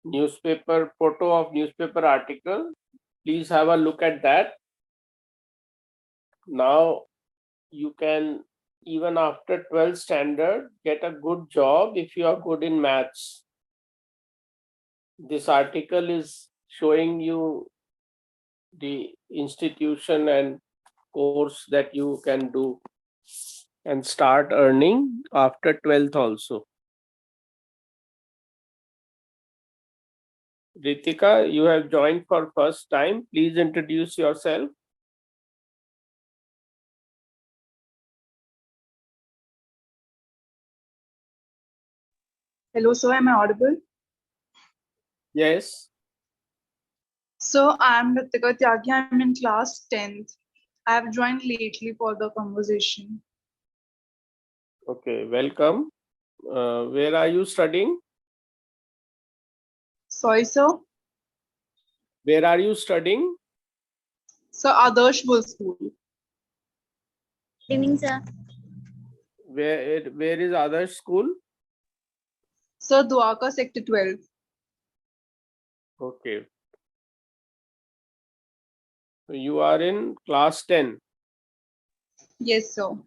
newspaper, photo of newspaper article. Please have a look at that. Now you can, even after 12th standard, get a good job if you are good in maths. This article is showing you the institution and course that you can do and start earning after 12th also. Ritika, you have joined for first time. Please introduce yourself. Hello, sir. Am I audible? Yes. So I'm Ritika Tyagi. I'm in class 10th. I have joined lately for the conversation. Okay, welcome. Where are you studying? Sorry, sir. Where are you studying? Sir, Adarsh Bull School. Evening, sir. Where is other school? Sir, Dwarka Sector 12. Okay. So you are in class 10. Yes, sir.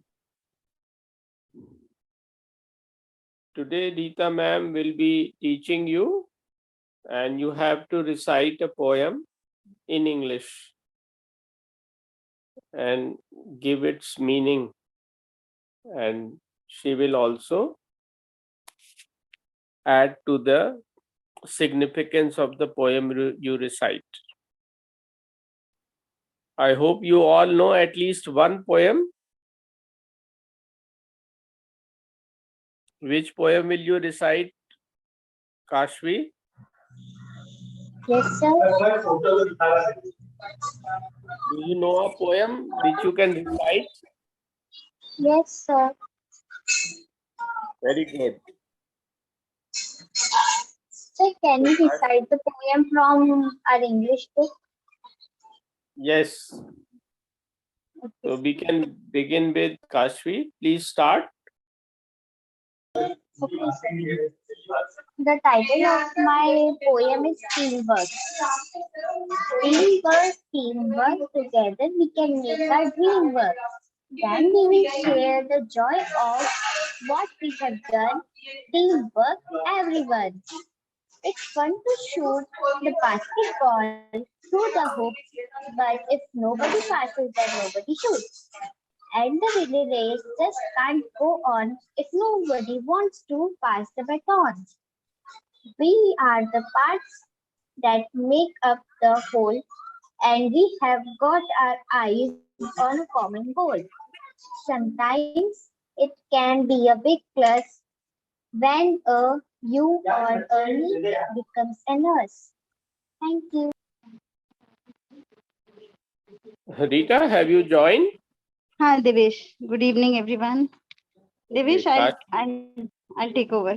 Today, Rita ma'am will be teaching you, and you have to recite a poem in English and give its meaning. And she will also add to the significance of the poem you recite. I hope you all know at least one poem. Which poem will you recite, Kashvi? Yes, sir. Do you know a poem which you can recite? Yes, sir. Very good. Sir, can you recite the poem from our English book? Yes. So we can begin with Kashvi. Please start. Okay, sir. The title of my poem is Teamwork. Teamwork, together we can make our dream work. Then we will share the joy of what we have done. Teamwork, everyone. It's fun to shoot the basketball through the hoop, but if nobody passes, then nobody shoots. And the relay race just can't go on if nobody wants to pass the baton. We are the parts that make up the whole, and we have got our eyes on a common goal. Sometimes it can be a big plus when a you or a me becomes a nurse. Thank you. Rita, have you joined? Hi, Devesh. Good evening, everyone. Devesh, Okay, I'll take over.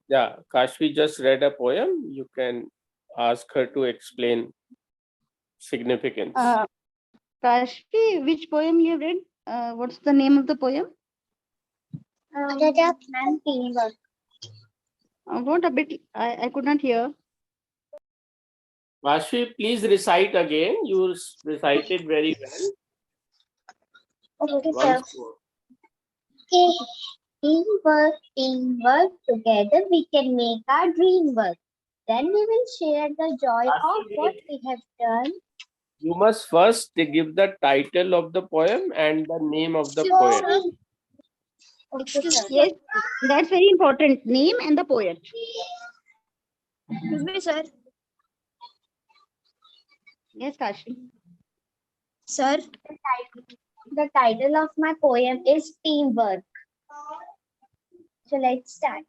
Yeah, Kashvi just read a poem. You can ask her to explain significance. Kashvi, which poem you read? What's the name of the poem? And teamwork. What a bit, I could not hear. Kashvi, please recite again. You recited very well. Okay, sir. Once more. Okay. Teamwork, together we can make our dream work. Then we will share the joy of what we have done. You must first give the title of the poem and the name of the poet. Okay, sir. Yes, that's very important. Name and the poet. Excuse me, sir. Yes, Kashvi. Sir, the title of my poem is Teamwork. So let's start.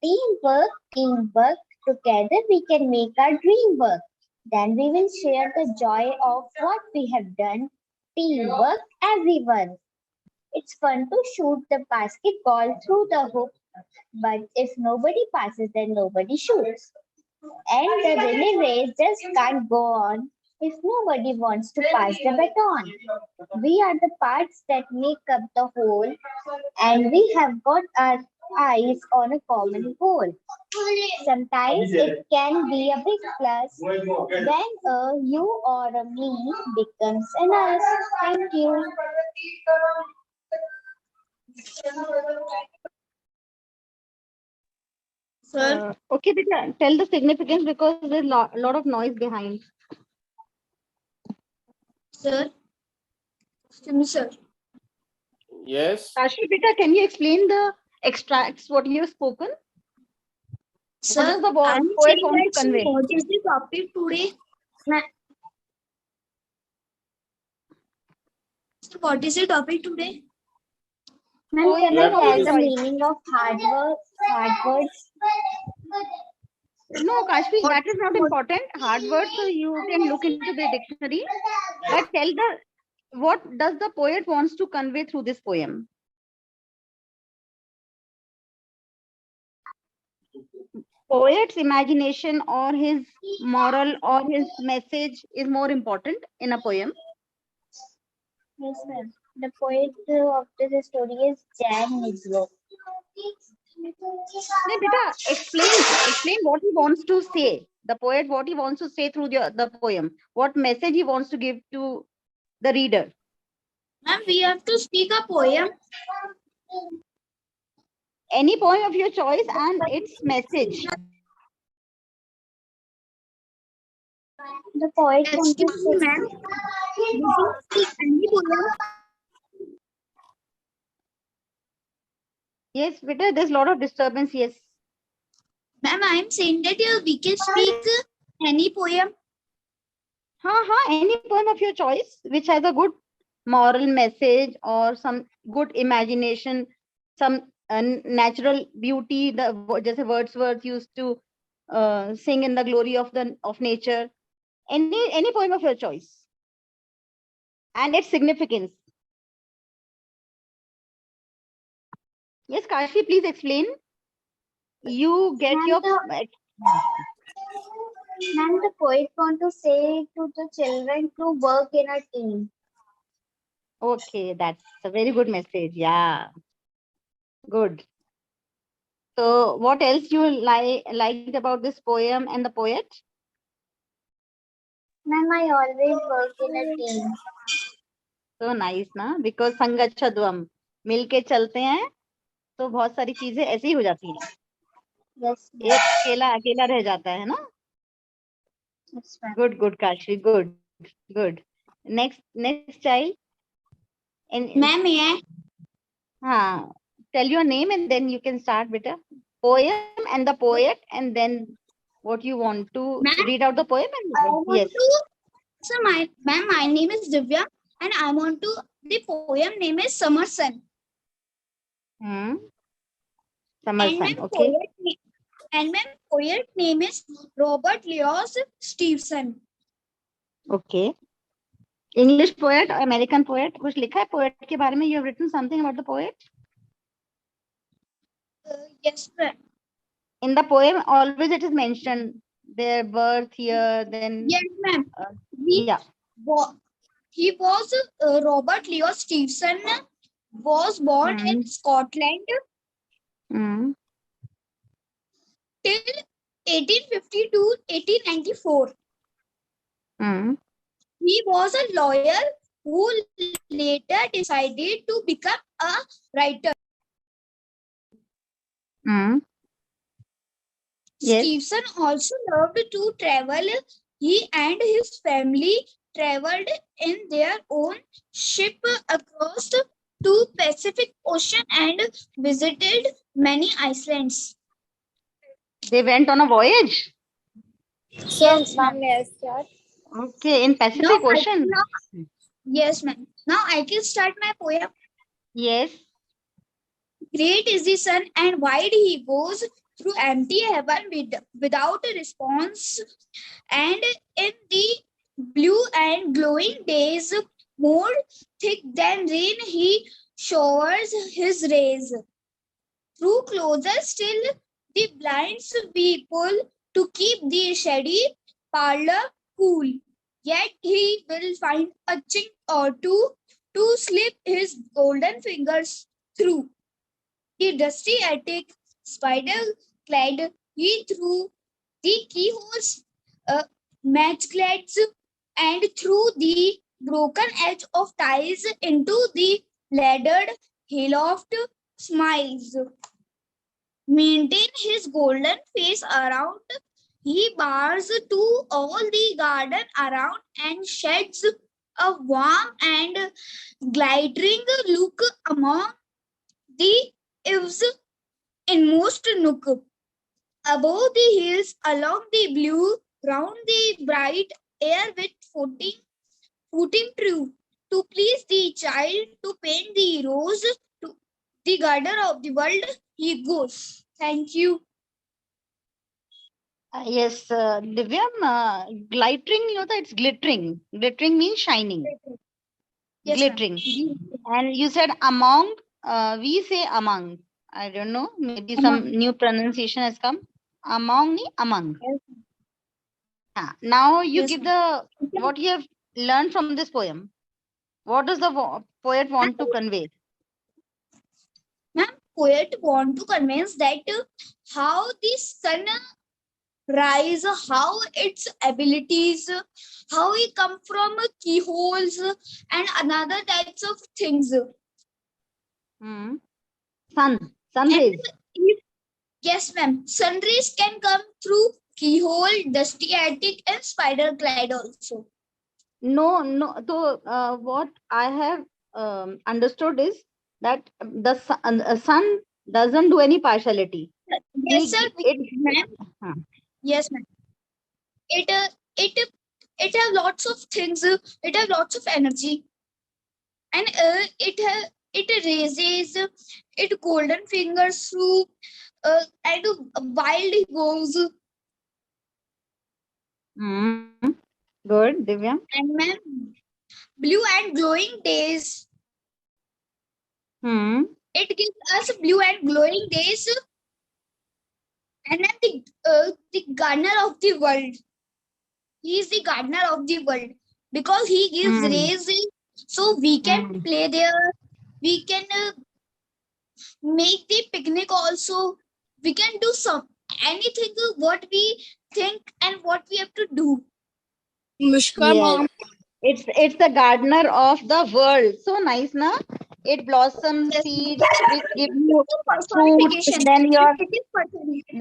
Teamwork, together we can make our dream work. Then we will share the joy of what we have done. Teamwork, everyone. It's fun to shoot the basketball through the hoop, but if nobody passes, then nobody shoots. And the relay race just can't go on if nobody wants to pass the baton. We are the parts that make up the whole, and we have got our eyes on a common goal. Sometimes it can be a big plus when a you or a me becomes an us. Thank you. Sir, Okay, Rita, tell the significance because there's a lot of noise behind. sir, excuse me, sir. Yes. Kashi, Rita, can you explain the extracts, what you have spoken? What does Sir, the I'm poet saying want to that sir, convey? what is the topic today? Sir, what is the topic today? Ma'am, can You I have to tell the listen. meaning of hard words? No, Kashfi, What, that is not what important. Hard words, so you can look into the dictionary. But tell the what does the poet wants to convey through this poem? Poet's imagination or his moral or his message is more important in a poem. Yes, ma'am. The poet of the story is Jan Nigro. No, beta, explain what he wants to say. The poet, what he wants to say through the poem. What message he wants to give to the reader. ma'am, we have to speak a poem. Any poem of your choice and its message. The poet wants to Excuse me, say, ma'am. We can speak any poem. Yes, beta, there's a lot of disturbance. Yes. Ma'am, I'm saying that we can speak any poem. Any poem of your choice which has a good moral message or some good imagination, some natural beauty. Just Wordsworth used to sing in the glory of nature. Any poem of your choice and its significance. Yes, Kashi, please explain. You get ma'am, your. the poet wants to say to the children to work in a team. Okay, that's a very good message. Yeah, good. So, what else you liked about this poem and the poet? Ma'am, I always work in a team. So nice ना, because संगच्छध्वम मिलके चलते हैं तो बहुत सारी चीजें ऐसे ही हो जाती हैं. Yes, ma'am. एक अकेला अकेला रह जाता है ना. Yes, ma'am. Good Kashi, good. Next child. Ma'am, may I? हाँ, tell your name and then you can start beta. Poem and the poet and then what you want to Ma'am, read out the poem I and want yes. to. So, ma'am, my name is Divya, and I want to. The poem name is Summer Sun. Summer And sun, my okay. poet name is Robert Louis Stevenson. Okay. English poet or American poet? कुछ लिखा है poet के बारे में? You have written something about the poet? Yes, ma'am. In the poem, always it is mentioned their birth here, then. Yes, ma'am. Yeah. He was Robert Louis Stevenson was born in Scotland Mm. till 1850 to 1894. Mm. He was a lawyer who later decided to become a writer. Mm. Yes. Stevenson also loved to travel. He and his family traveled in their own ship across the Pacific Ocean and visited many islands. They went on a voyage. Yes, ma'am. Yes, sir. Okay, in Pacific Ocean. Yes, ma'am. Now I can start my poem. Yes. Great is the sun and wide he goes through empty heaven without a response. And in the blue and glowing days, more thick than rain, he showers his rays. Through closer still, the blinds we pull to keep the shady parlor cool. Yet he will find a chink or two to slip his golden fingers through. the dusty attic, spider-clad, he threw the keyholes, match-clads, and threw the broken edge of ties into the laddered hayloft. Smiles maintain his golden face around. He bars to all the garden around and sheds a warm and glittering look among the eaves inmost nook. Above the hills, along the blue, round the bright air with footing true. To please the child, to paint the rose, to the garden of the world, he goes. Thank you. Yes, Divyam, glittering, it's glittering. Glittering means shining, Yes, ma'am. glittering. And you said among, we say among. I don't know, maybe some Among. new pronunciation has come. Among, among. Yes, Now you yes, give ma'am. the what you have learned from this poem. What does the poet want to convey? Ma'am, poet want to convince that how the sun rise, how its abilities, how it come from keyholes and another types of things. Hmm. Sun And rays. if, yes, ma'am, sun rays can come through keyhole, dusty attic, and spider glide also. No. So what I have understood is that the sun doesn't do any partiality. Yes, sir. Ma'am. Huh. Yes, ma'am. It it it have lots of things. It have lots of energy, and it raises it golden fingers through and wild he goes. Hmm. Good, Divya. And ma'am, blue and glowing days. Hmm. It gives us blue and glowing days, and then the gardener of the world. He is the gardener of the world because he gives Hmm. rays, so we can Hmm. play there. We can make the picnic also. We can do some anything what we think and what we have to do. Namaskar, Yes. mom. It's the gardener of the world. So nice, na? It blossoms Yes, ma'am. seeds, which give you It is fruit, personification. then your It is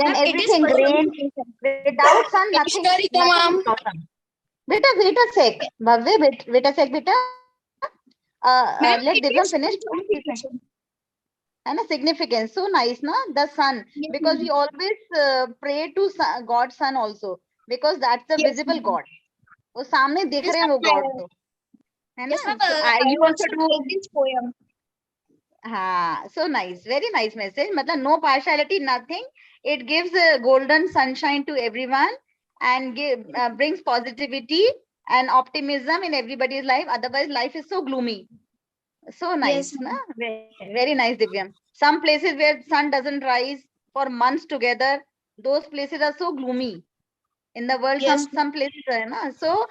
then ma'am, it is everything grain. personification. Without sun, Namaskar, Rita, nothing ma'am. blossom. Beta, wait a sec. Bhavya, wait a sec, beta. Let Ma'am, Divyam it finish. is personification. And a significance. So nice, na? The sun. Yes, Because we ma'am. always pray to God's son also. Because that's the Yes, visible ma'am. God. वो सामने दिख Yes, रहे हैं वो God ma'am. तो है Yes, ना ma'am. so I you also also do like this poem. हाँ so nice very nice message मतलब no partiality nothing it gives golden sunshine to everyone and brings positivity and optimism in everybody's life otherwise life is so gloomy so Yes, nice na ma'am. very nice Divyam some places where sun doesn't rise for months together those places are so gloomy in the world Yes, some places are na so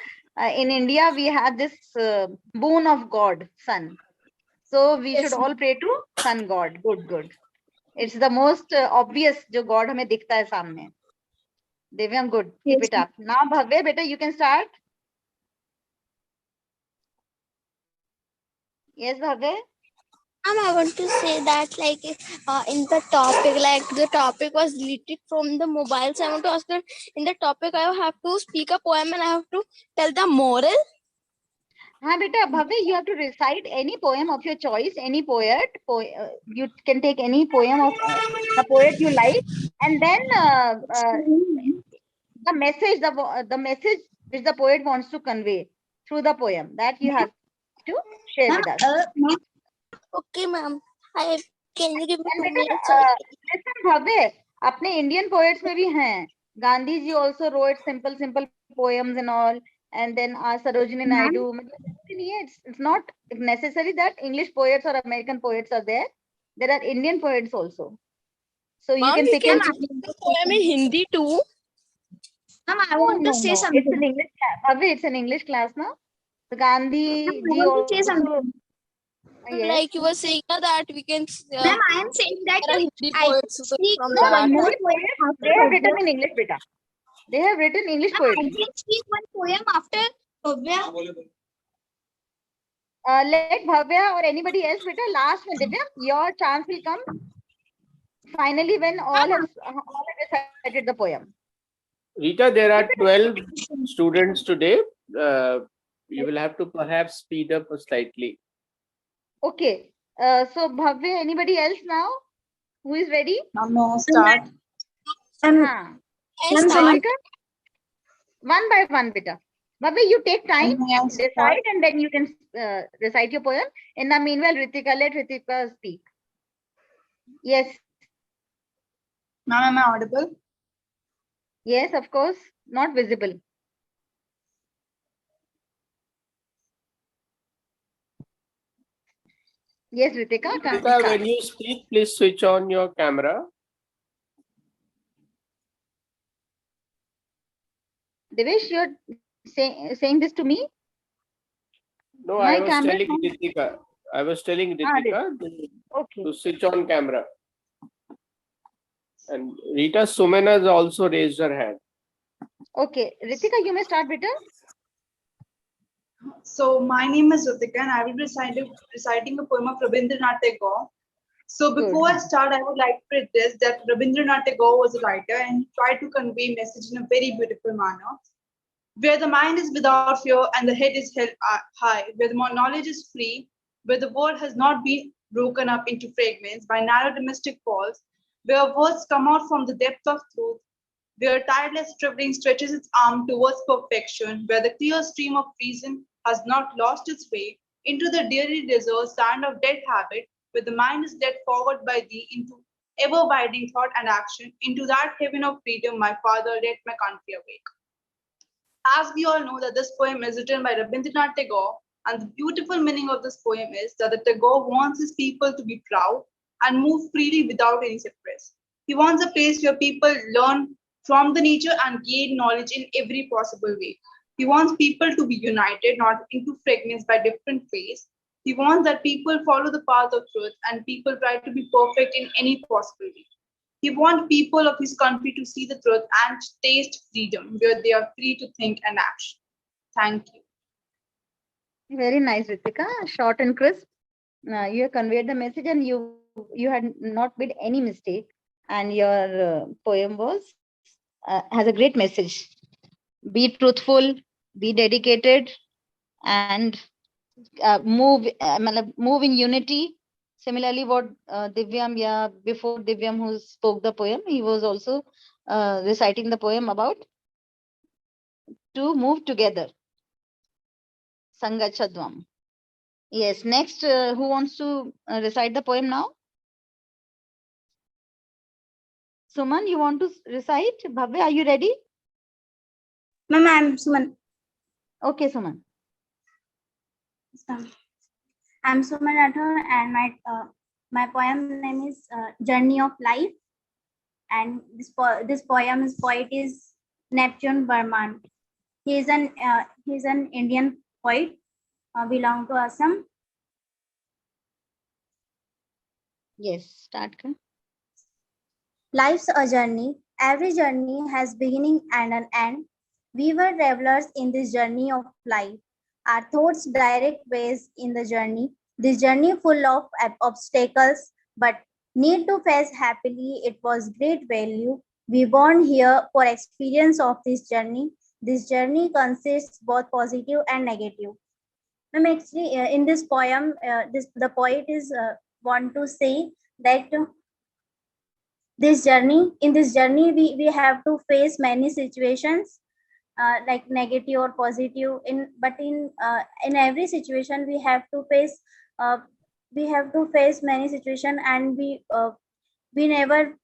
in India we have this boon of God sun so we should yes, all ma'am. pray to sun god good it's the most obvious जो God हमें दिखता है सामने Divyam good keep Yes, it up now Bhavya beta you can start yes Bhavya I want to say that, like, in the topic, like, the topic was deleted from the mobile. So I want to ask that in the topic, I have to speak a poem and I have to tell the moral. हाँ बेटा Bhavya you have to recite any poem of your choice any you can take any poem of the poet you like and then the message the message which the poet wants to convey through the poem that you have to share ma'am. with us Ma'am. Okay, ma'am. Can you give me and 2 minutes? बेटा listen Bhavya अपने Indian poets में भी हैं Gandhi ji also wrote simple poems and all and then Sarojini Naidu Ma'am. मतलब ऐसे नहीं है it's not necessary that English poets or American poets are there are Indian poets also so you Mom, can you pick can and Ma'am, I choose speak want to the say poem in something. Hindi too. Ma'am, I no want to no say no it's an something. English class Bhavya it's an English class now so Ma'am, Gandhi I ji want to say also something. Yes. like you were saying that we can Ma'am, I am saying that there are Hindi I can poets speak from No, one that. more Hindi poem poets, after they have Bhavya. written in English, beta. They have written English Ma'am, I poetry. can speak one poem after Bhavya. Let Bhavya or anybody else, beta, last one, Divya. Your chance will come finally when all have recited the poem. Rita, there Okay, are beta? 12 students today. You will have to perhaps speed up slightly. Okay. So Bhavya, anybody else now who is ready? No, start. Huh. I Ma'am, start. Sumankar, one by one, beta. Bhavya, you take time, decide, and then you can recite your poem. In the meanwhile, Ritika, let Ritika speak. Yes, Ma'am, am I audible? yes, of course, not visible. Yes, Ritika, Rita, when you speak, please switch on your camera. Devesh, you're saying this to me? No, My I was camera. telling Ritika. I was telling Ah, Ritika okay. to switch on camera. And Rita Sumena has also raised her hand. Okay, Ritika, you may start, beta. So my name is Ritika and I will be reciting a poem of Rabindranath Tagore. So Good. before I start, I would like to address that Rabindranath Tagore was a writer and he tried to convey message in a very beautiful manner. Where the mind is without fear and the head is held high, where the knowledge is free, where the world has not been broken up into fragments by narrow domestic walls, where words come out from the depth of truth, where tireless traveling stretches its arm towards perfection, where the clear stream of reason has not lost its way into the dreary desert sand of dead habit, where the mind is led forward by thee into ever widening thought and action, into that heaven of freedom, my father, let my country awake. As we all know that this poem is written by Rabindranath Tagore, and the beautiful meaning of this poem is that the Tagore wants his people to be proud and move freely without any suppress. He wants a place where people learn from the nature and gain knowledge in every possible way. He wants people to be united, not into fragments by different ways. He wants that people follow the path of truth and people try to be perfect in any possible way. He wants people of his country to see the truth and taste freedom, where they are free to think and act. Thank you. Very nice, Ritika. Short and crisp. You have conveyed the message, and you had not made any mistake. And your poem has a great message. Be truthful, be dedicated, and move in unity. Similarly, what Divyam, yeah, before Divyam who spoke the poem, he was also reciting the poem about to move together. Sangachadvam. Yes, next, who wants to recite the poem now? Suman, you want to recite? Bhavya, are you ready? Ma'am, I am Suman. Okay, Suman. I'm Suman Rathore, and my poem name is Journey of Life. And this poet is Neptune Burman. He is an Indian poet, belong to Assam. Yes, start. Kar. Life's a journey. Every journey has beginning and an end. We were travelers in this journey of life. Our thoughts direct ways in the journey. This journey full of obstacles, but need to face happily. It was great value. We born here for experience of this journey. This journey consists both positive and negative. Actually, in this poem, the poet is want to say that in this journey we have to face many situations, like negative or positive, in every situation uh, we have to face many situations, and we never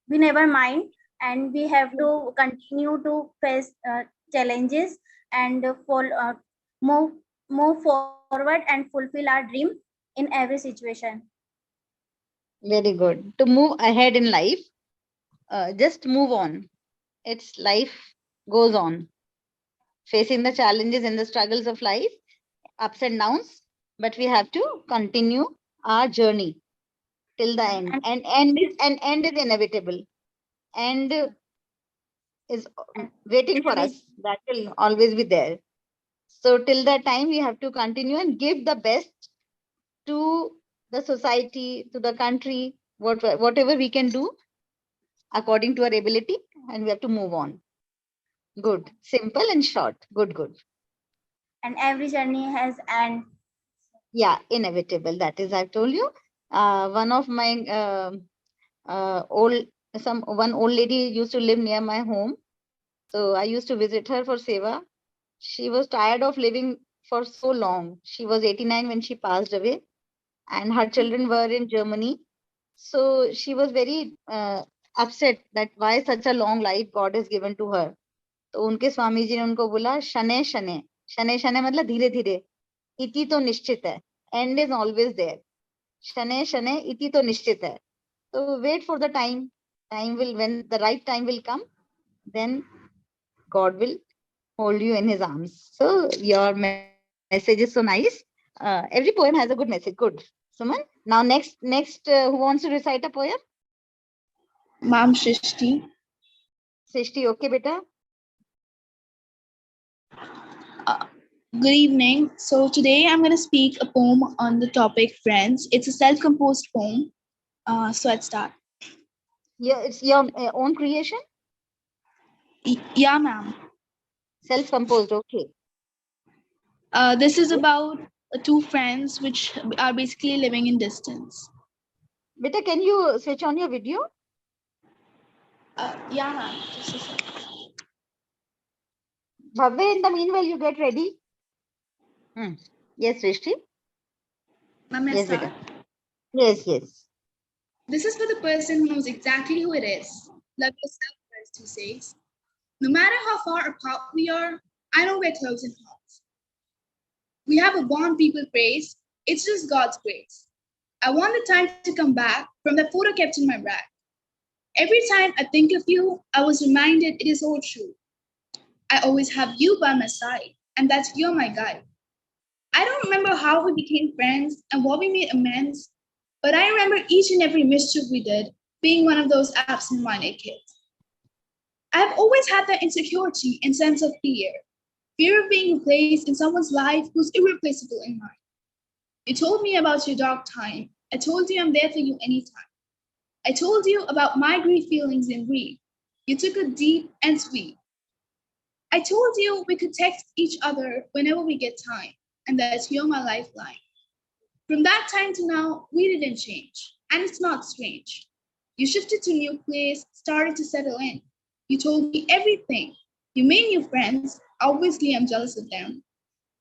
we never mind, and we have to continue to face challenges, and move move forward and fulfill our dream in every situation. Very good. To move ahead in life, just move on. It's life goes on. Facing the challenges and the struggles of life, ups and downs, but we have to continue our journey till the end. And end is inevitable. End is waiting for us. That will always be there. So till that time, we have to continue and give the best to the society, to the country, whatever we can do according to our ability, and we have to move on. Good, simple and short. Good, good. And every journey has end. Yeah, inevitable. That is, I've told you. One of my old one old lady used to live near my home. So I used to visit her for seva. She was tired of living for so long. She was 89 when she passed away, and her children were in Germany. So she was very upset that why such a long life God has given to her. तो उनके स्वामी जी ने उनको बोला शने शने शने शने मतलब धीरे धीरे इति तो निश्चित है end is always there शने शने इति तो निश्चित है so wait for the time will when the right time will come then God will hold you in his arms. So your message is so nice. Every poem has a good message. Good. Suman. Now next who wants to recite a poem? Ma'am Shrishti. Srishti, okay beta? Good evening. So today I'm going to speak a poem on the topic friends. It's a self-composed poem. So let's start. Yeah, it's your own creation? Yeah, ma'am. Self-composed, okay. This is about two friends which are basically living in distance. Beta, can you switch on your video? Yeah, ma'am. Just a second. Bhavya, in the meanwhile, you get ready. Yes, Srishti? Ma'am, Yes, start. beta. Yes. This is for the person who knows exactly who it is. Love yourself first, he says. No matter how far apart we are, I know we're close in hearts. We have a bond people praise. It's just God's grace. I want the time to come back from the photo kept in my rack. Every time I think of you, I was reminded it is all true. I always have you by my side, and that you're my guide. I don't remember how we became friends and what we made amends, but I remember each and every mischief we did, being one of those absent-minded kids. I've always had that insecurity and sense of fear of being replaced in someone's life who's irreplaceable in mine. You told me about your dark time. I told you I'm there for you anytime. I told you about my grief feelings and grief. You took it deep and sweet. I told you we could text each other whenever we get time, and that you're my lifeline. From that time to now, we didn't change, and it's not strange. You shifted to a new place, started to settle in. You told me everything. You made new friends. Obviously, I'm jealous of them.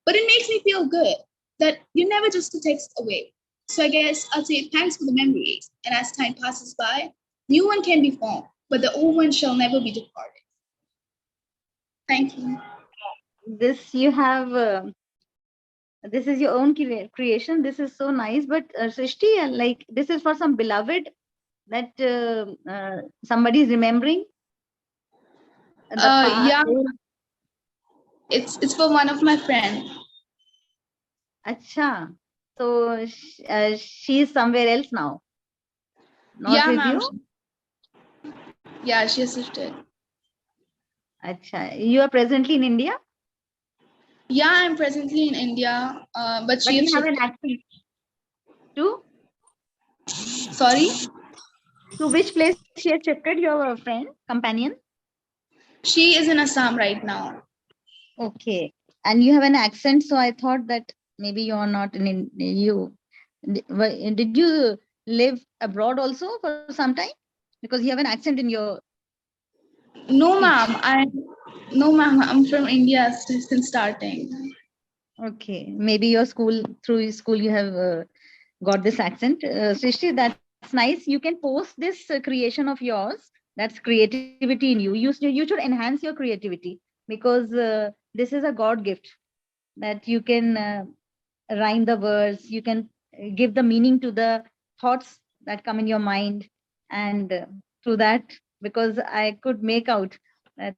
But it makes me feel good that you're never just a text away. So I guess I'll say thanks for the memories. And as time passes by, new one can be formed, but the old one shall never be departed. Thank you. This you have, this is your own creation. This is so nice. But Srishti, like this is for some beloved that somebody is remembering the past. Yeah, it's for one of my friends. Acha. So she is somewhere else now. Not with ma'am. you? Yeah, she assisted. Acha. You are presently in India? Yeah, I'm presently in India, but she you has have an shifted. accent to? Sorry? To which place she has shifted, your friend, companion? She is in Assam right now. Okay. And you have an accent, so I thought that maybe you are not in you. Did you live abroad also for some time? Because you have an accent in your No, speech. ma'am. I'm from India since starting. Okay. Maybe through your school, you have got this accent. Srishti, that's nice. You can post this creation of yours. That's creativity in you. You should enhance your creativity because this is a God gift that you can rhyme the words, you can give the meaning to the thoughts that come in your mind. And through that, because I could make out that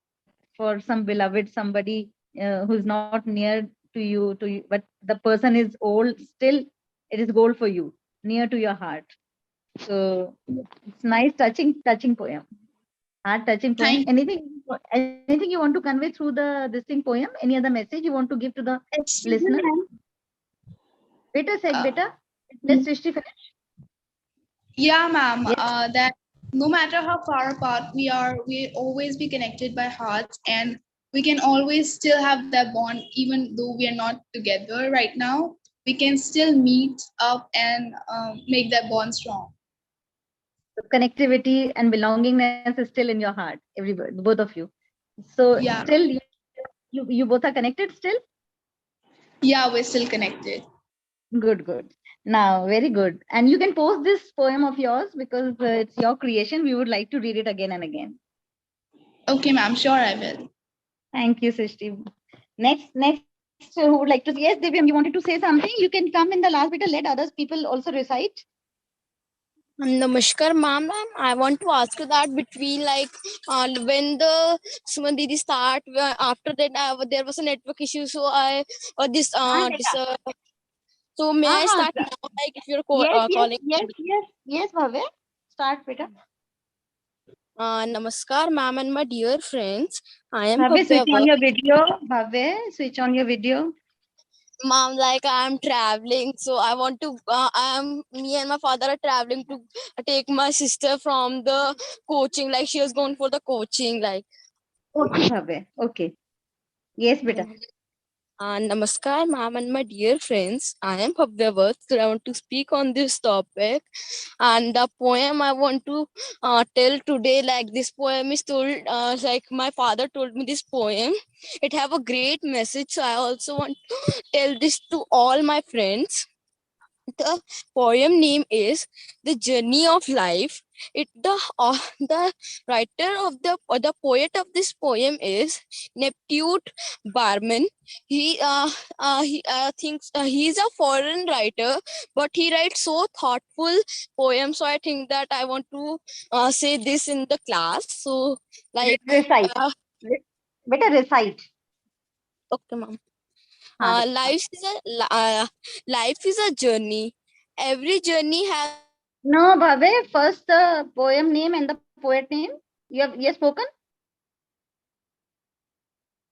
for some beloved, somebody who's not near to to you, but the person is old, still it is gold for you, near to your heart. So it's nice, touching poem, heart touching poem. Thank Anything you want to convey through this thing poem? Any other message you want to give to the Excuse me, listener? ma'am. Beta sec, Uh, beta. Let's Srishti finish. yeah, ma'am. Yes. That no matter how far apart we are, we always be connected by hearts, and we can always still have that bond, even though we are not together right now. We can still meet up and make that bond strong. Connectivity and belongingness is still in your heart, everybody, both of you. So Yeah, still you both are connected still. yeah, we're still connected. Good. Now, very good. And you can post this poem of yours because it's your creation. We would like to read it again and again. Okay, ma'am. Sure, I will. Thank you, Srishti. Next, who would like to? Yes, Divyam, you wanted to say something. You can come in the last bit and let others people also recite. Namaskar, ma'am. I want to ask you that between when the Suman Didi start, after that there was a network issue, so I this हाँ this बेटा. so may हाँ I हाँ. start now? Like if you're Yes, yes, calling. yes, yes, yes, Bhavya. Start, beta. Namaskar, ma'am, and my dear friends. I am Bhavya, switch on Bhavya. your video. Bhavya, switch on your video. Mom, like I'm traveling, so I want to. Me and my father are traveling to take my sister from the coaching. Like she was going for the coaching. Like, Okay, Bhavya. Okay. Yes, beta. Namaskar, ma'am, and my dear friends. I am Bhavya. So I want to speak on this topic, and the poem I want to tell today. Like this poem is told. Like my father told me this poem. It have a great message. So I also want to tell this to all my friends. The poem name is The Journey of Life. The writer of the poet of this poem is Neptune Barman. He thinks he's a foreign writer, but he writes so thoughtful poems. So I think that I want to say this in the class. So like Recite. uh, Beta, recite. okay, ma'am. हाँ Uh, बेटा. life is life is a journey. Every journey has No, Bhavya, first the poem name and the poet name. You have spoken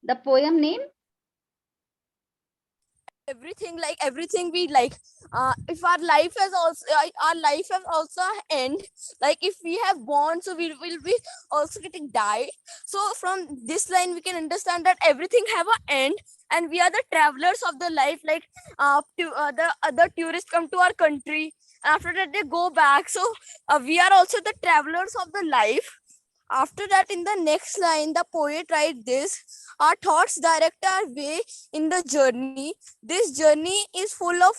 the poem name. everything, like everything we like. If our life has also our life has also an end. Like if we have born, so we will be also getting die. So from this line we can understand that everything have an end, and we are the travelers of the life. Like the other tourists come to our country, after that they go back. So we are also the travelers of the life. After that, in the next line, the poet writes this: our thoughts direct our way in the journey. This journey is full of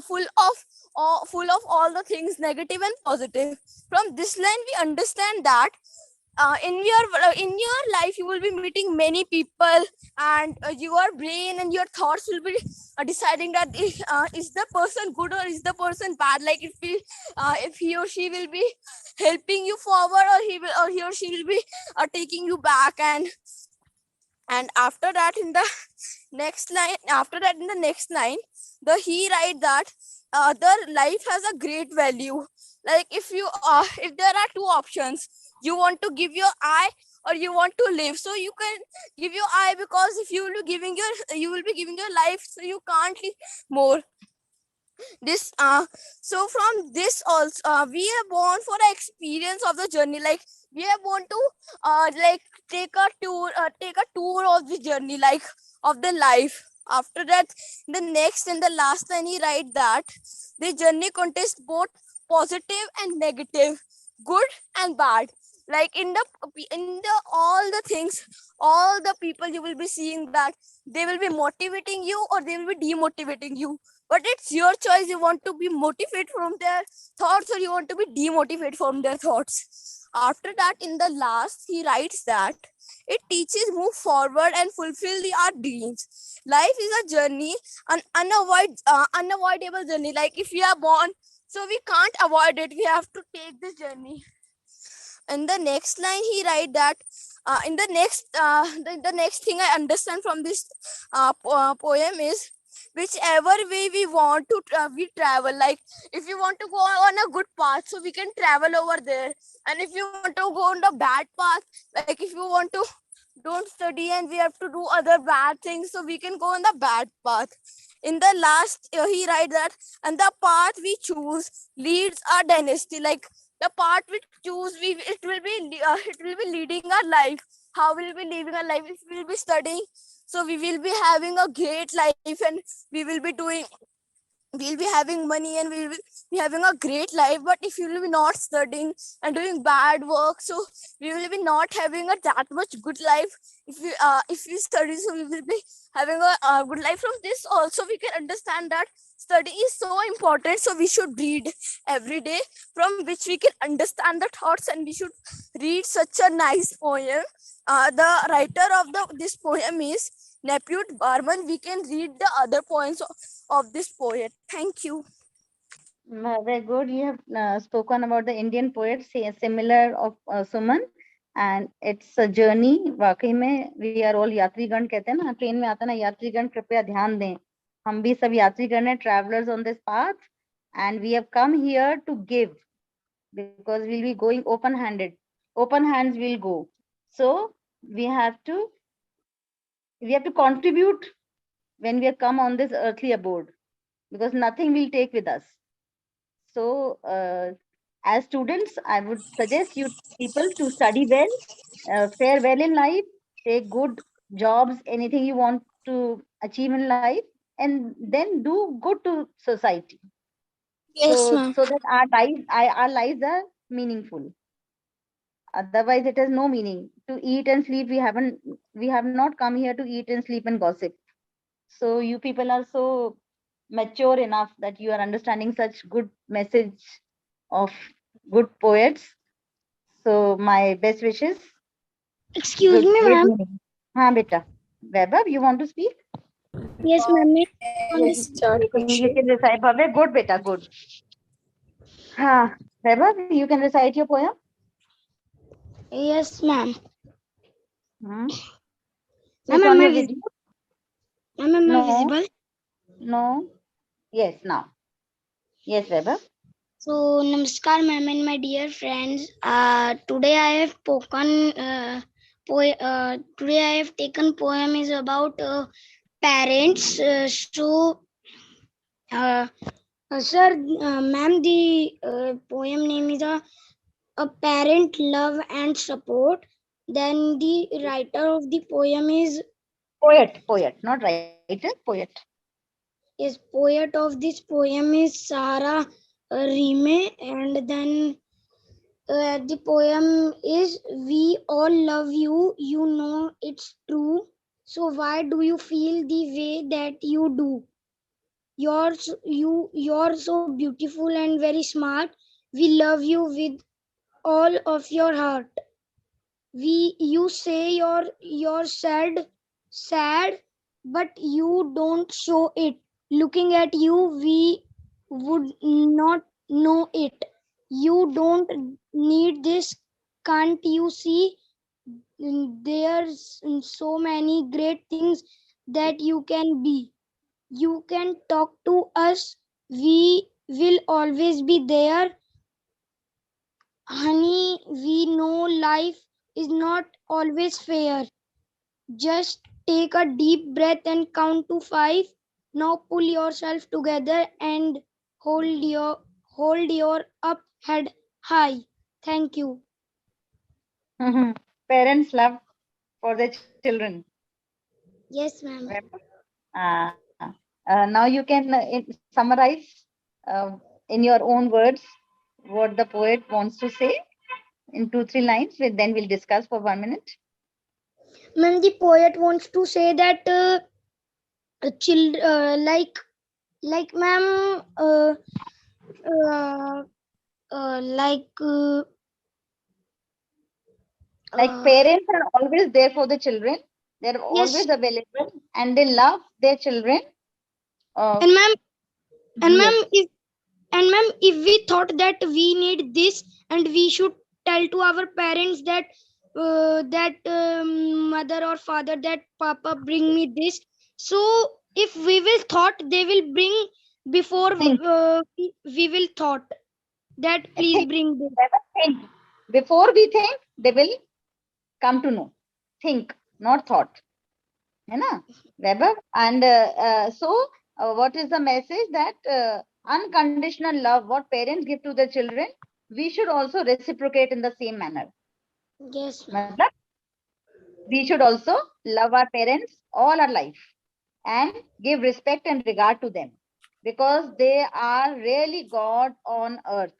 full of all the things negative and positive. From this line, we understand that in your life you will be meeting many people, and your brain and your thoughts will be deciding that is the person good or is the person bad. Like if he or she will be helping you forward, or he or she will be taking you back. And after that, in the next line, the he write that the life has a great value. Like if there are two options, you want to give your eye or you want to live, so you can give your eye, because if you will be giving your life, so you can't live more. This so from this also, we are born for the experience of the journey. Like we are born to like take a tour of the journey, like of the life. After that, the next and the last line, he write that the journey contains both positive and negative, good and bad. Like in the all the things, all the people you will be seeing, that they will be motivating you or they will be demotivating you. But it's your choice. You want to be motivated from their thoughts or you want to be demotivated from their thoughts. After that, in the last, he writes that it teaches move forward and fulfill our dreams. Life is a journey, an unavoidable journey. Like if we are born, so we can't avoid it, we have to take this journey. In the next line, he write that in the next thing I understand from this poem is, whichever way we want to we travel. Like if you want to go on a good path, so we can travel over there, and if you want to go on the bad path, like if you want to don't study and we have to do other bad things, so we can go on the bad path. In the last he writes that, and the path we choose leads our dynasty. Like the path we choose, it will be leading our life. How will we living our life? If we will be studying, so we will be having a great life, and we will be doing, we'll be having money, and we will be having a great life. But if you will be not studying and doing bad work, so we will be not having a that much good life. If we study, so we will be having a good life. From this also we can understand that study is so important, so we should read every day, from which we can understand the thoughts, and we should read such a nice poem. The writer of this poem is Nepute Barman. We can read the other poems of this poet. Thank you. Very good. You have spoken about the Indian poets, similar of Suman, and it's a journey. वाकई में we are all यात्रीगण कहते हैं ना, train में आता ना यात्रीगण, कृपया ध्यान दें, हम भी सब यात्रीगण हैं, travelers on this path, and we have come here to give, because we'll be going open-handed, open hands will go. So we have to contribute when we have come on this earthly abode, because nothing will take with us. So as students, I would suggest you people to study well, fare well in life, take good jobs, anything you want to achieve in life, and then do good to society. Yes, ma'am. So that our lives are meaningful. Otherwise, it has no meaning. To eat and sleep, we have not come here to eat and sleep and gossip. So you people are so mature enough that you are understanding such good message of good poets. So my best wishes. Excuse me, Great ma'am. meaning. हाँ बेटा, Vaibhav, you want to speak? Yes, ma'am. Yes, start You question. can recite. Bhavya, good beta, good. हाँ, Vaibhav, you can recite your poem. Yes, ma'am. Switch on your video. Ma'am, am I No. visible? No. Yes, now. Yes, Vaibhav. So, namaskar, ma'am, and my dear friends. Today I have today I have taken poem is about parents. Sir, ma'am, the poem name is a parent love and support. Then the writer of the poem is Poet, not writer, poet. poet of this poem is Sarah Rime, and then the poem is, we all love you, you know it's true, so why do you feel the way that you do? You're so beautiful and very smart. We love you with all of your heart. You say you're sad, but you don't show it. Looking at you, we would not know it. You don't need this. Can't you see? There's so many great things that you can be. You can talk to us. We will always be there. Honey, we know life is not always fair. Just take a deep breath and count to 5. Now pull yourself together and hold your up head high. Thank you. Parents love for their children. Yes, ma'am. Now you can summarize in your own words what the poet wants to say in 2-3 lines. Then we'll discuss for 1 minute. Ma'am, the poet wants to say that like ma'am, like Like parents are always there for the children. They're always yes. available and they love their children. And ma'am, Yes. if we thought that we need this and we should tell to our parents that that mother or father, that Papa bring me this. So if we will thought, they will bring before Think. we will thought that please Think. bring this. Never think. Before we think, they will come to know. Think, not thought. है ना, Weber? And what is the message that unconditional love, what parents give to their children, we should also reciprocate in the same manner. Yes. मतलब, we should also love our parents all our life and give respect and regard to them because they are really God on earth.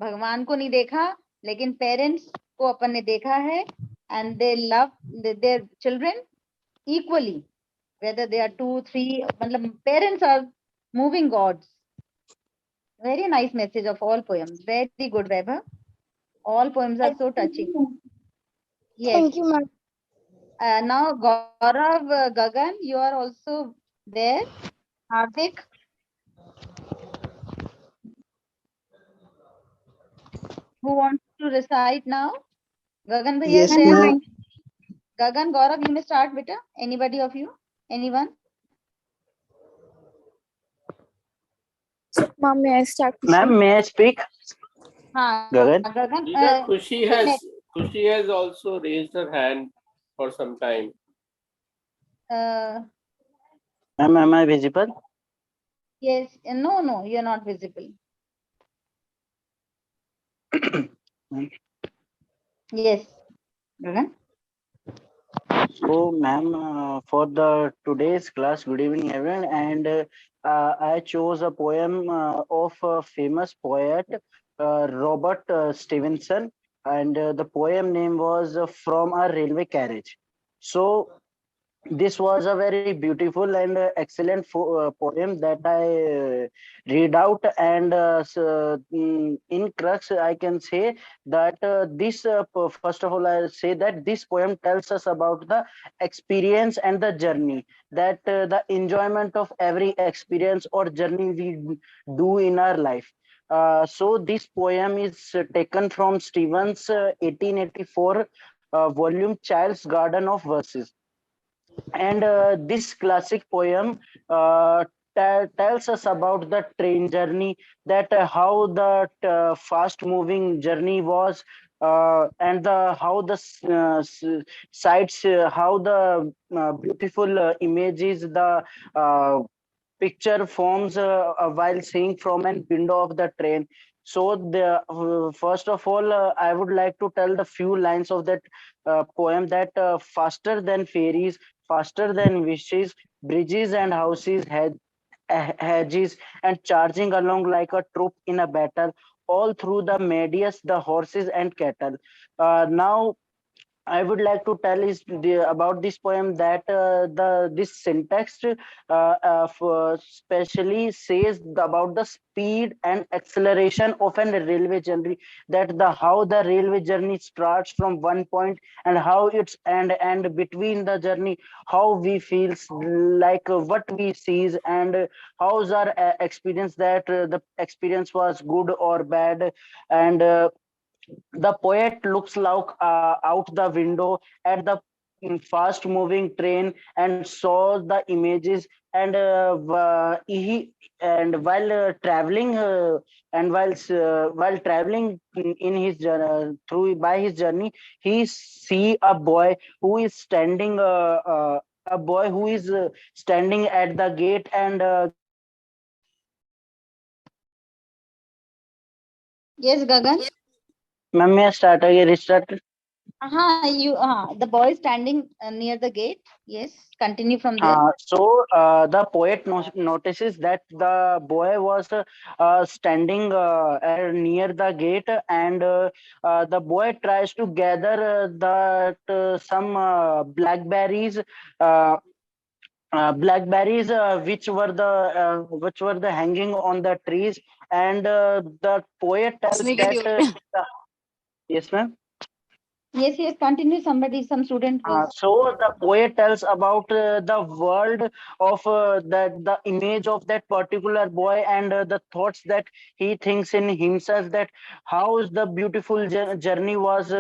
भगवान को नहीं देखा लेकिन parents को अपन ने देखा है and they love their children equally, whether they are 2, 3. मतलब parents are moving gods. Very nice message of all poems. Very good, Vaibhav. All poems are so touching. Yes. Thank you, ma'am. Now Gaurav, Gagan, you are also there. Hardik. Who wants to recite now? Gagan bhaiya is Yes, there. ma'am. Gagan, Gaurav, you may start, beta. Anybody of you? Anyone? Ma'am, may I start? Ma'am, may I speak? Gagan? Gagan. Rita, Khushi has also raised her hand for some time. Ma'am, am I visible? Yes. No, you're not visible. Yes. Gagan. So, ma'am, for the today's class, good evening, everyone. And I chose a poem of a famous poet, Robert Stevenson, and the poem name was From a Railway Carriage. So, this was a very beautiful and excellent poem that I read out, and in crux I can say that first of all I say that this poem tells us about the experience and the journey, that the enjoyment of every experience or journey we do in our life. So this poem is taken from Stevens' 1884 volume Child's Garden of Verses, and this classic poem tells us about the train journey, that how the fast moving journey was, and how the sights, how the beautiful images, the picture forms while seeing from a window of the train. So the first of all, I would like to tell the few lines of that poem, that faster than fairies, faster than wishes, bridges and houses, hedges, and charging along like a troop in a battle, all through the medius, the horses and cattle. Now I would like to tell about this poem, that this syntax specially says about the speed and acceleration of a railway journey, that the how the railway journey starts from one point and how it's and between the journey how we feels, like what we sees, and how's our experience, that the experience was good or bad, and the poet looks out the window at the fast moving train and saw the images, and he and while traveling while traveling in his through by his journey, he see a boy who is standing at the gate and Yes, Gagan. ma'am, may I start again? Restart. The boy standing near the gate. Yes, continue from there. The poet notices that the boy was standing near the gate, and the boy tries to gather some blackberries. Blackberries which were the hanging on the trees, and the poet tells that yes, ma'am. Yes, continue. Some student was. So the poet tells about the world of that the image of that particular boy and the thoughts that he thinks in himself, that how is the beautiful journey was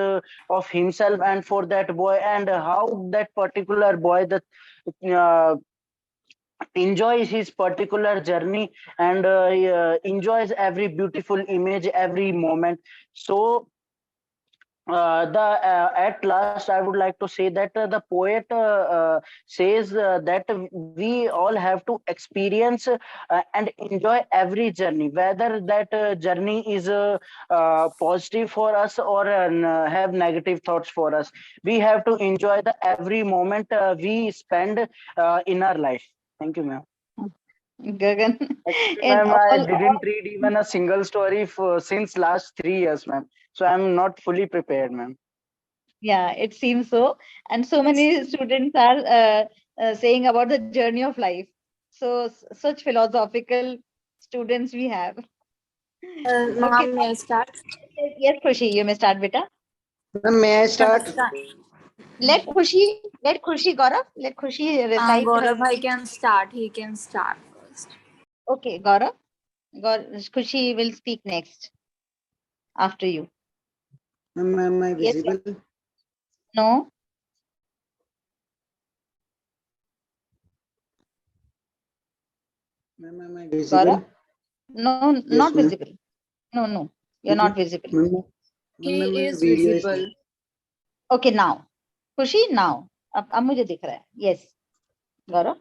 of himself and for that boy, and how that particular boy that uh, enjoys his particular journey, and enjoys every beautiful image, every moment. So the at last I would like to say that the poet says that we all have to experience and enjoy every journey, whether that journey is positive for us or have negative thoughts for us. We have to enjoy the every moment we spend in our life. Thank you, ma'am. Gagan. Actually, And ma'am, I all didn't read even a single story for since last 3 years, ma'am. So I'm not fully prepared, ma'am. yeah, it seems so. And so many students are saying about the journey of life. So such philosophical students we have. Okay. Ma'am, may I start? Yes, Khushi, you may start, beta. Ma'am, may I start? Let Khushi, Gaurav, let Khushi recite her. Gaurav, I can start. He can start first. Okay, Gaurav. Khushi will speak next after you. Ma'am, am I Yes, visible? no, Ma'am, am I visible? Gaurav. No, not Yes, ma'am. visible. No, you're not visible. Ma'am, ma'am, He my is video is visible. Okay, now. खुशी now. अब मुझे दिख रहा है. Yes, Gaurav.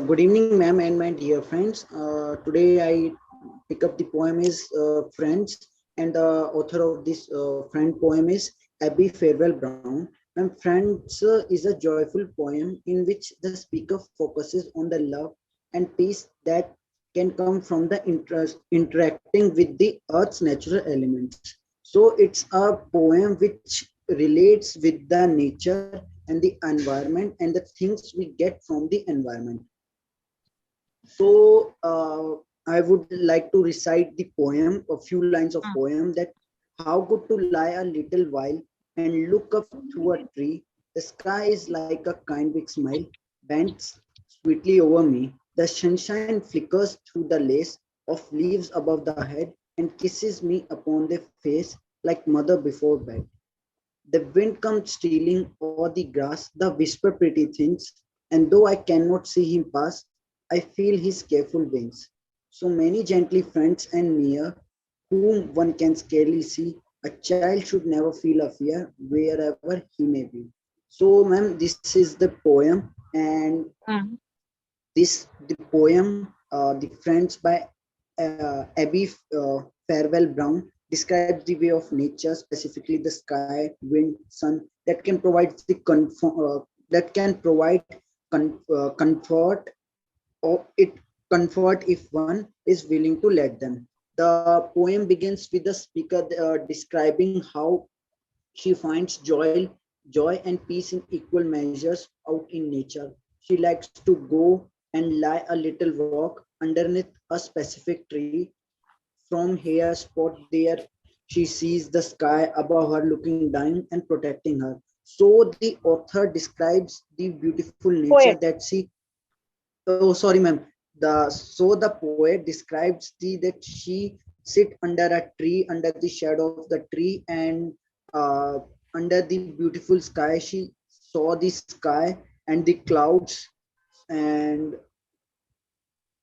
Good evening, ma'am, and my dear friends. Today I pick up the poem is Friends, and the author of this friend poem is Abby Farewell Brown. Ma'am, Friends is a joyful poem in which the speaker focuses on the love and peace that can come from the interacting with the earth's natural elements. So it's a poem which relates with the nature and the environment and the things we get from the environment. So I would like to recite the poem, a few lines of poem, that how good to lie a little while and look up through a tree. The sky is like a kind big smile, bends sweetly over me. The sunshine flickers through the lace of leaves above the head and kisses me upon the face like mother before bed. The wind comes stealing o'er the grass, the whisper pretty things, and though I cannot see him pass, I feel his careful wings. So many gently friends and near, whom one can scarcely see. A child should never feel a fear wherever he may be. So, ma'am, this is the poem, and this the poem, "The Friends" by Abby Farewell Brown, describes the way of nature, specifically the sky, wind, sun, that can provide that can provide comfort, or it comfort if one is willing to let them. The poem begins with the speaker describing how she finds joy and peace in equal measures out in nature. She likes to go and lie a little walk underneath a specific tree. From here spot there, she sees the sky above her looking down and protecting her. So the author describes the beautiful nature Poet. that she. Oh, sorry, ma'am. The poet describes the that she sit under a tree, under the shadow of the tree, and uh, under the beautiful sky. She saw the sky and the clouds and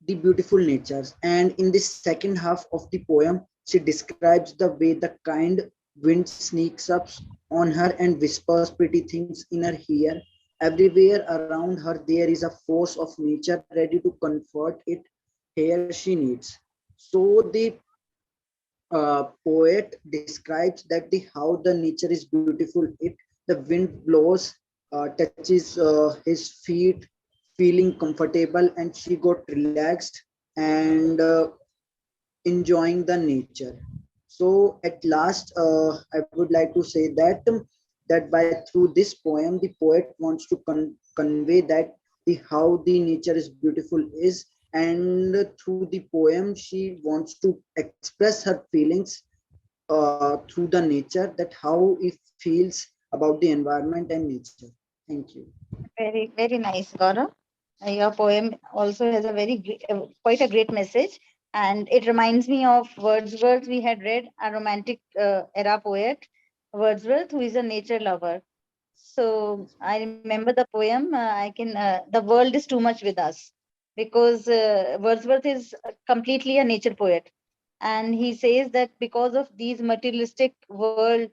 the beautiful natures. And in the second half of the poem, she describes the way the kind wind sneaks up on her and whispers pretty things in her ear. Everywhere around her, there is a force of nature ready to comfort it here she needs. So the poet describes that the how the nature is beautiful. It the wind blows, touches his feet, feeling comfortable, and she got relaxed and enjoying the nature. So at last, I would like to say that that by through this poem, the poet wants to convey that the how the nature is beautiful is, and through the poem, she wants to express her feelings through the nature, that how it feels about the environment and nature. Thank you. Very, very nice, Gaurav. Your poem also has a quite a great message, and it reminds me of Wordsworth. We had read a romantic era poet, Wordsworth, who is a nature lover. So I remember the poem. The world is too much with us, because Wordsworth is completely a nature poet, and he says that because of these materialistic world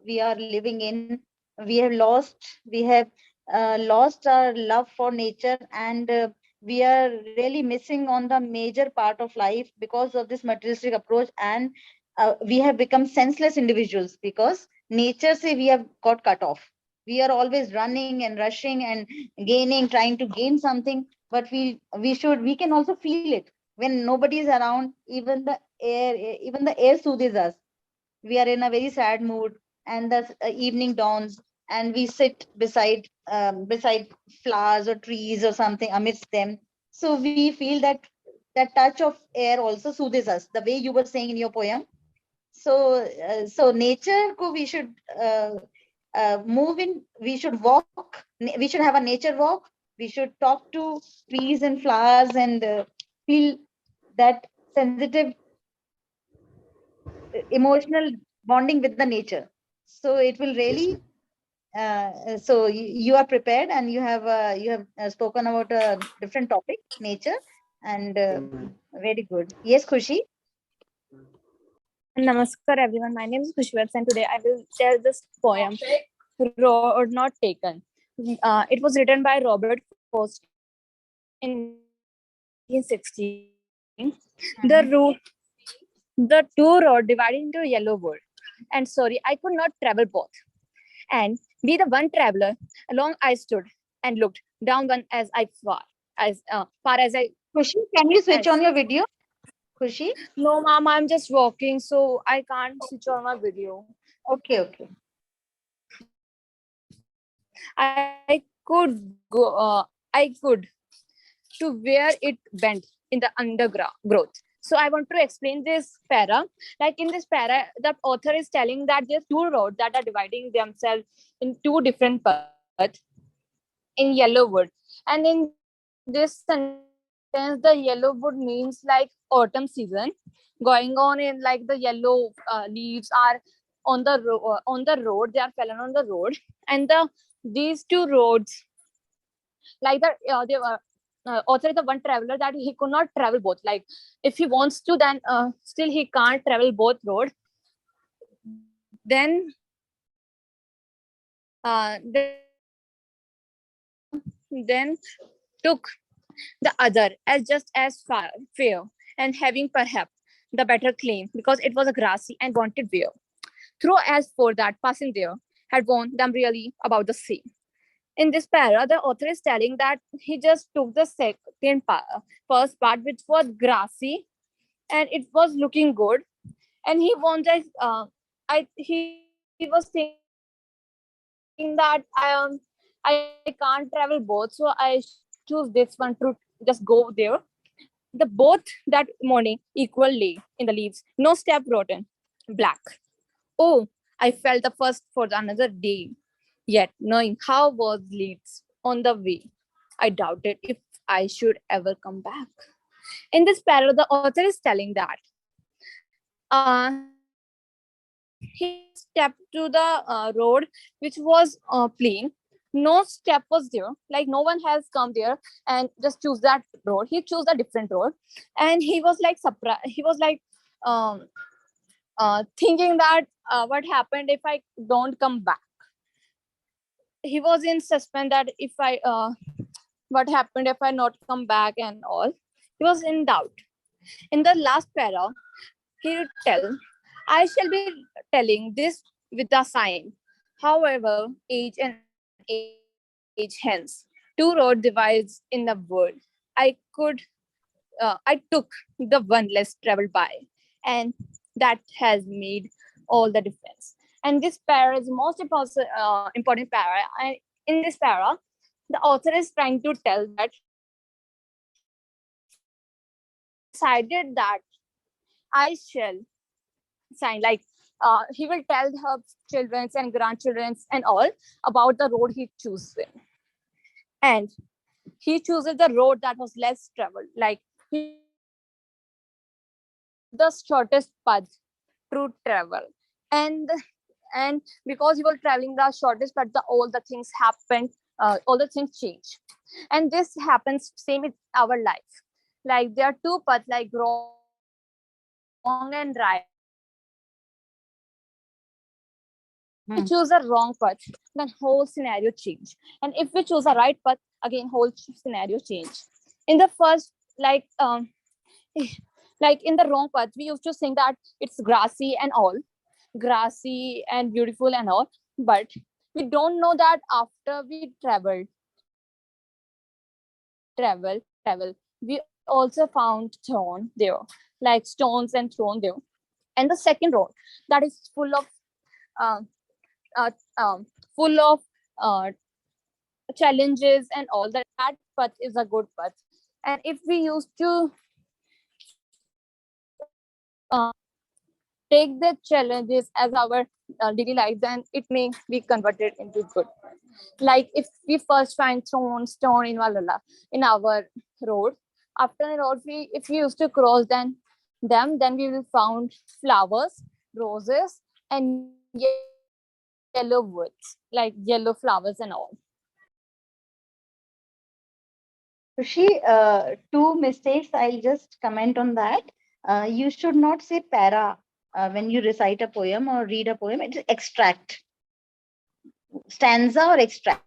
we are living in, we have lost our love for nature, and we are really missing on the major part of life because of this materialistic approach, and we have become senseless individuals because nature say we have got cut off. We are always running and rushing and gaining, trying to gain something, but we can also feel it when nobody is around. Even the air soothes us. We are in a very sad mood, and the evening dawns, and we sit beside flowers or trees or something amidst them. So we feel that touch of air also soothes us, the way you were saying in your poem. So nature ko we should move in. We should walk. We should have a nature walk. We should talk to trees and flowers, and feel that sensitive emotional bonding with the nature. So it will Yes, really ma'am. so you are prepared, and you have spoken about a different topic, nature, and Okay, ma'am. very good. Yes, Khushi. Namaskar everyone. My name is Khushwat and today I will tell this poem, Road Not Taken. It was written by Robert Frost in 1916. The route, the two road divided into yellow wood. And sorry, I could not travel both. And be the one traveler. Along I stood and looked down one as far as I Khushi, can you switch on as your video? Khushi. no mom, I'm just walking, so I can't switch on my video. Okay, okay. I could to where it bent in the underground growth. So I want to explain this para. Like in this para, the author is telling that there's two roads that are dividing themselves in two different paths in yellow wood. And in this sentence, the yellow wood means like autumn season going on, in like the yellow leaves are on the road. They are fallen on the road, and these two roads, like the author is the one traveler that he could not travel both. Like if he wants to, then still he can't travel both road. Then took the other as just as fair and having perhaps the better claim because it was a grassy and wanted wear. Through as for that passing there had warned them really about the sea. In this para, the author is telling that he just took the first part, which was grassy and it was looking good, and he wanted. He was thinking that I can't travel both, so I choose this one to just go there. The both that morning equally in the leaves, no step rotten, black. Oh, I felt the first for another day. Yet, knowing how was leads on the way, I doubted if I should ever come back. In this parallel, the author is telling that he just stepped to the road, which was plain. No step was there, like no one has come there and just choose that road. He chose a different road, and he was like surprised. He was like um, thinking that what happened if I don't come back. He was in suspense that if I what happened if I not come back and all. He was in doubt. In the last para, he would tell, I shall be telling this with a sign. However, age and age hence, two road divides in the world. I could, I took the one less traveled by, and that has made all the difference. And this para is the most important para. And in this para, the author is trying to tell that he decided that I shall sign like he will tell her children and grandchildren and all about the road he chooses. And he chooses the road that was less traveled. Like he took the shortest path to travel. And and because he was traveling the shortest path, all the things happened, all the things change. And this happens same in our life. Like there are two paths, like wrong and right. And if we choose a wrong path, then whole scenario change. And if we choose a wrong path, then whole scenario change. And if we choose a right path, again whole scenario change. In the first, like in the wrong path, we used to think that it's grassy and all, grassy and beautiful and all, but we don't know that after we travel, we also found thorn there, like stones and thrown there. And the second road, that is uh, uh, um, full of uh, challenges and all, that path is a good path. And if we used to take the challenges as our daily life, then it may be converted into good. Like if we first find stone in our road, after the road, if we used to cross then we will found flowers, roses, and yellow woods, like yellow flowers and all. Khushi, two mistakes. I'll just comment on that. You should not say para when you recite a poem or read a poem. It's extract, stanza or extract.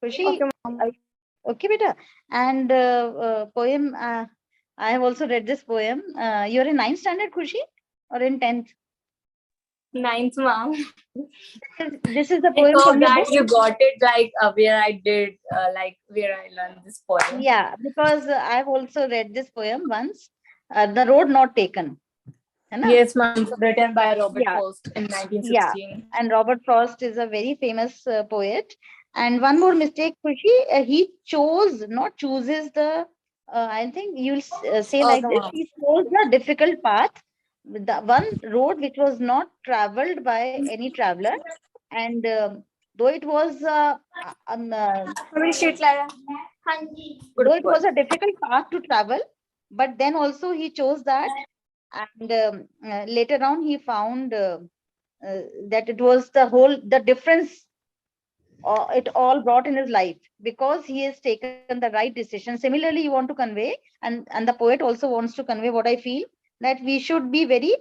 Khushi, Okay, are ma'am. okay, beta. And poem. I have also read this poem. You're in ninth standard, Khushi, or in 10th? Ninth, ma'am. This is the I poem hope from your that book. you got it, like where I did, like where I learned this poem. Yeah, because I've also read this poem once. The road not taken. है ना? Yes, ma'am. Written by Robert Yeah, Frost in yeah. 1916. And Robert Frost is a very famous poet. And one more mistake, Khushi, he chose, not chooses the, I think you'll say like Okay, this, ma'am. he chose the difficult path, the one road which was not traveled by any traveler. And though it was How sheet laya? though Good it boy. was a difficult path to travel, but then also he chose that. And later on he found that it was the difference it all brought in his life, because he has taken the right decision. Similarly, you want to convey, and the poet also wants to convey what I feel, that we should be very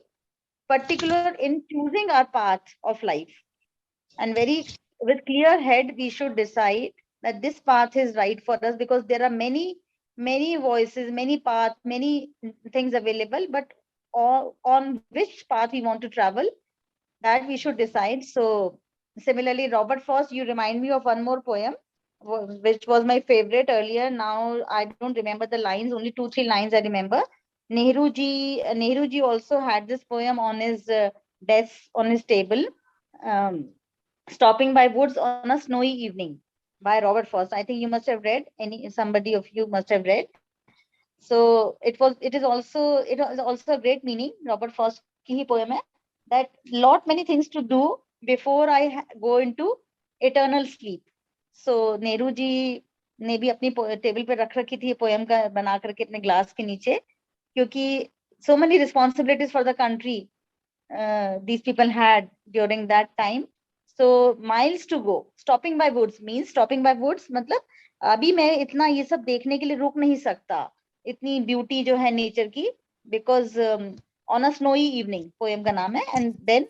particular in choosing our path of life, and very with clear head we should decide that this path is right for us, because there are many voices, many paths, many things available, but on which path we want to travel, that we should decide. So similarly, Robert Frost, you remind me of one more poem which was my favorite earlier. Now I don't remember the lines, only 2 3 lines I remember. Nehruji also had this poem on his desk, on his table. um, Stopping by Woods on a Snowy Evening by Robert Frost. I think you must have read, somebody of you must have read. So it is also a great meaning. Robert Frost की ही poem है, that lot many things to do before I go into eternal sleep. So Nehru ji ने भी अपनी table पे रख रखी थी poem का बना करके अपने ग्लास के नीचे, क्योंकि so many responsibilities for the country these people had during that time. So miles to go. Stopping by woods means, stopping by woods मतलब अभी मैं इतना ये सब देखने के लिए रुक नहीं सकता, इतनी ब्यूटी जो है नेचर की, because on a snowy evening poem का नाम है. And then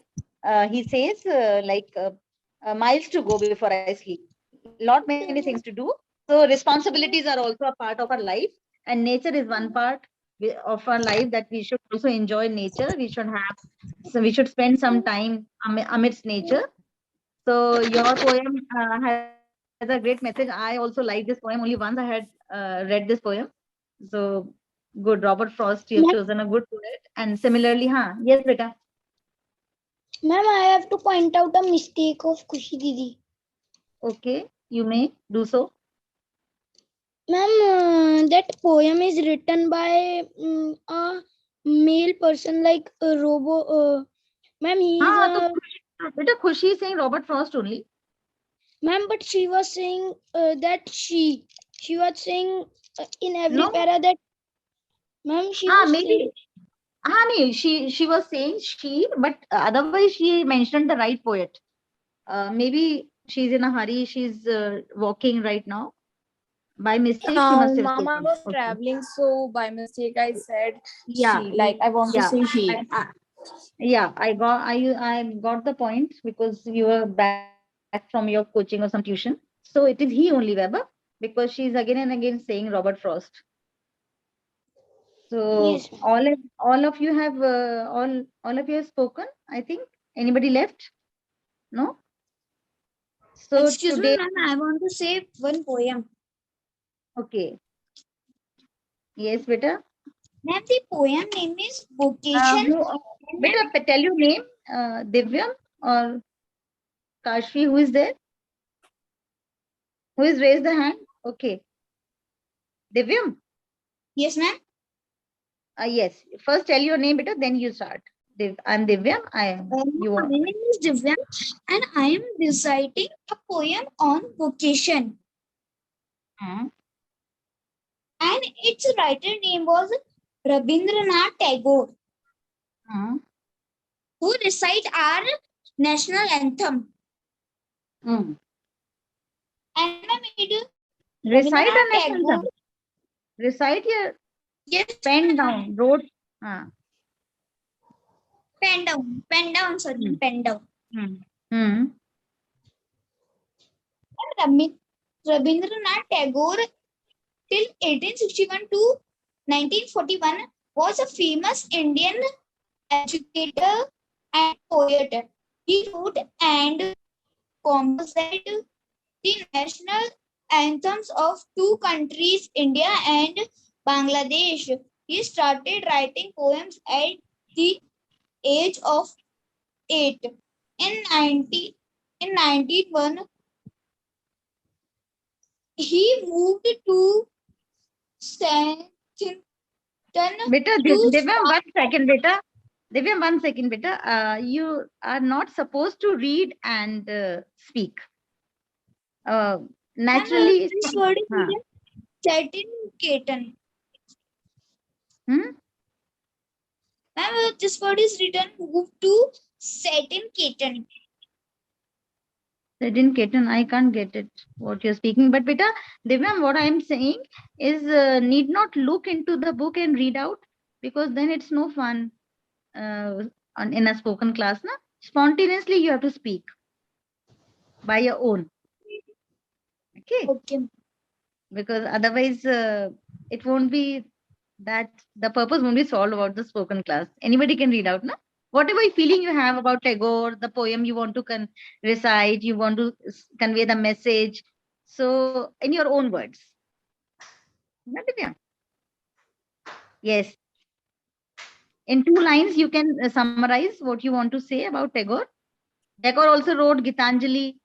he says miles to go before I sleep, lot many things to do. So responsibilities are also a part of our life, and nature is one part of our life, that we should also enjoy nature. We should spend some time amidst nature. So your poem has a great message. I also like this poem. Only once I had read this poem. So good, Robert Frost, you have chosen a good poet. And similarly, yes, beta. Ma'am, I have to point out a mistake of Kushi Didi. Okay, you may do so. Ma'am, that poem is written by a male person like a robo. Ma'am, he is हाँ तो a बेटा खुशी is saying Robert Frost only. ma'am, but she was saying that she was saying in every No. para that ma'am she हाँ was maybe saying हाँ नहीं she was saying she, but otherwise she mentioned the right poet. Maybe she's in a hurry. She's walking right now. By mistake, she must have Mama spoken. was Okay. traveling, so by mistake I said Yeah. she. Like I want to Yeah. say he. Yeah. I got the point because you were back from your coaching or some tuition. So it is he only, Weber, because she's again and again saying Robert Frost. So yes. all of you have all of you have spoken. I think anybody left? No. So Excuse me, today, ma'am. I want to say one poem. okay. Yes, beta. Ma'am, the poem name is Vocation. Who? Beta, tell your name. Divyam or Kashvi? Who is there? Who is raised the hand? Okay. Divyam. Yes, ma'am. Yes. First, tell your name, beta. Then you start. I'm Divyam. I am. You My are. name is Divya, and I am reciting a poem on vocation. Hmm. And its writer name was Rabindranath Tagore, Hmm. who recite our national anthem. Hmm. And I made Recite Rabindranath a national Tagore. anthem. Recite your Yes, pen down. Wrote. pen down, sorry, Hmm. pen down. Hmm. Hmm. Rabindranath Tagore till 1861 to 1941 was a famous Indian educator and poet. He wrote and composed the national anthems of two countries, India and Bangladesh. He started writing poems at the age of 8. In 1901, he moved to Southampton Beta, to Divyam, start. 1 second, beta. Divyam, 1 second, beta. You are not supposed to read and speak. Naturally, This word is huh. written Satin Ketan. Hmm? This word is written move to Satin Ketan. Certain Ketan, I can't get it what you're speaking. But beta, Divyam, what I'm saying is need not look into the book and read out, because then it's no fun in a spoken class. Na? Spontaneously, you have to speak by your own. Okay. Okay. Because otherwise it won't be that the purpose won't be solved about the spoken class. Anybody can read out, na? Whatever feeling you have about Tagore, the poem you want to recite, you want to convey the message. So in your own words. Na, Divya? Yes. In 2 lines, you can summarize what you want to say about Tagore. Tagore also wrote Gitanjali,